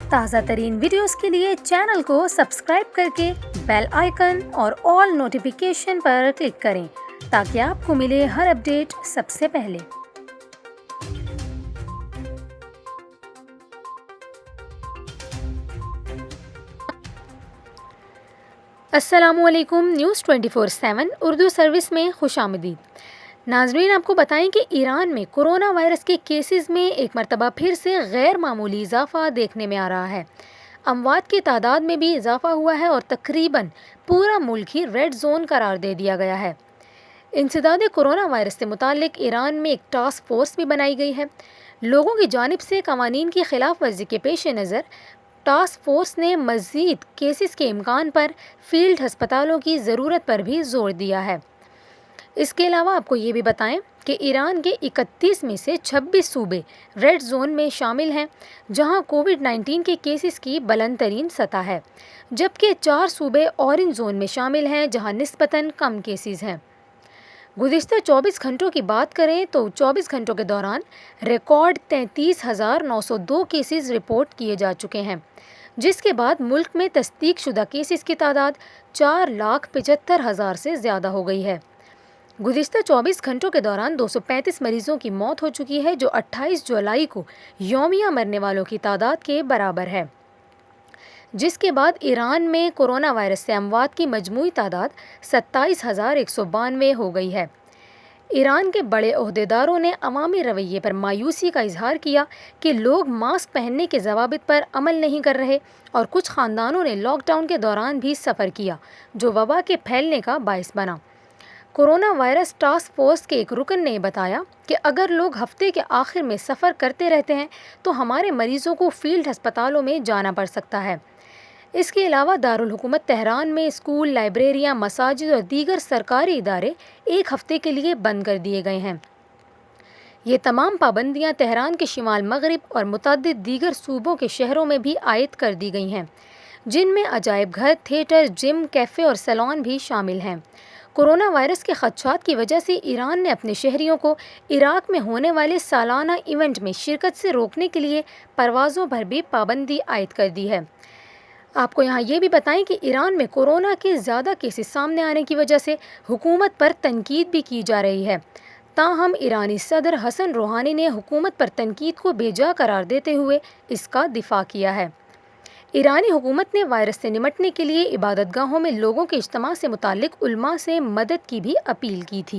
تازہ ترین ویڈیوز کے لیے چینل کو سبسکرائب کر کے بیل آئیکن اور آل نوٹیفیکیشن پر کلک کریں تاکہ آپ کو ملے ہر اپڈیٹ سب سے پہلے۔ السلام علیکم، نیوز 24/7 اردو سروس میں خوش آمدید۔ ناظرین، آپ کو بتائیں کہ ایران میں کورونا وائرس کے کیسز میں ایک مرتبہ پھر سے غیر معمولی اضافہ دیکھنے میں آ رہا ہے۔ اموات کی تعداد میں بھی اضافہ ہوا ہے اور تقریباً پورا ملک ہی ریڈ زون قرار دے دیا گیا ہے۔ انسداد کورونا وائرس سے متعلق ایران میں ایک ٹاسک فورس بھی بنائی گئی ہے۔ لوگوں کی جانب سے قوانین کی خلاف ورزی کے پیش نظر ٹاسک فورس نے مزید کیسز کے امکان پر فیلڈ ہسپتالوں کی ضرورت پر بھی زور دیا ہے۔ اس کے علاوہ آپ کو یہ بھی بتائیں کہ ایران کے 31 میں سے 26 صوبے ریڈ زون میں شامل ہیں، جہاں کووڈ-19 کے کیسز کی بلند ترین سطح ہے، جبکہ 4 صوبے اورنج زون میں شامل ہیں، جہاں نسبتاً کم کیسز ہیں۔ گزشتہ 24 گھنٹوں کی بات کریں تو 24 گھنٹوں کے دوران ریکارڈ 33,902 کیسز رپورٹ کیے جا چکے ہیں، جس کے بعد ملک میں تصدیق شدہ کیسز کی تعداد 4,75,000 سے زیادہ ہو گئی ہے۔ گزشتہ 24 گھنٹوں کے دوران 235 مریضوں کی موت ہو چکی ہے، جو 28 جولائی کو یومیہ مرنے والوں کی تعداد کے برابر ہے، جس کے بعد ایران میں کورونا وائرس سے اموات کی مجموعی تعداد 27,192 ہو گئی ہے۔ ایران کے بڑے عہدیداروں نے عوامی رویے پر مایوسی کا اظہار کیا کہ لوگ ماسک پہننے کے ضوابط پر عمل نہیں کر رہے، اور کچھ خاندانوں نے لاک ڈاؤن کے دوران بھی سفر کیا، جو وبا کے پھیلنے کا باعث بنا۔ کورونا وائرس ٹاسک فورس کے ایک رکن نے بتایا کہ اگر لوگ ہفتے کے آخر میں سفر کرتے رہتے ہیں تو ہمارے مریضوں کو فیلڈ ہسپتالوں میں جانا پڑ سکتا ہے۔ اس کے علاوہ دارالحکومت تہران میں اسکول، لائبریریاں، مساجد اور دیگر سرکاری ادارے ایک ہفتے کے لیے بند کر دیے گئے ہیں۔ یہ تمام پابندیاں تہران کے شمال مغرب اور متعدد دیگر صوبوں کے شہروں میں بھی عائد کر دی گئی ہیں، جن میں عجائب گھر، تھیٹر، جم، کیفے اور سیلون بھی شامل ہیں۔ کورونا وائرس کے خدشات کی وجہ سے ایران نے اپنے شہریوں کو عراق میں ہونے والے سالانہ ایونٹ میں شرکت سے روکنے کے لیے پروازوں پر بھی پابندی عائد کر دی ہے۔ آپ کو یہاں یہ بھی بتائیں کہ ایران میں کورونا کے زیادہ کیسز سامنے آنے کی وجہ سے حکومت پر تنقید بھی کی جا رہی ہے۔ تاہم ایرانی صدر حسن روحانی نے حکومت پر تنقید کو بے جا قرار دیتے ہوئے اس کا دفاع کیا ہے۔ ایرانی حکومت نے وائرس سے نمٹنے کے لیے عبادت گاہوں میں لوگوں کے اجتماع سے متعلق علماء سے مدد کی بھی اپیل کی تھی۔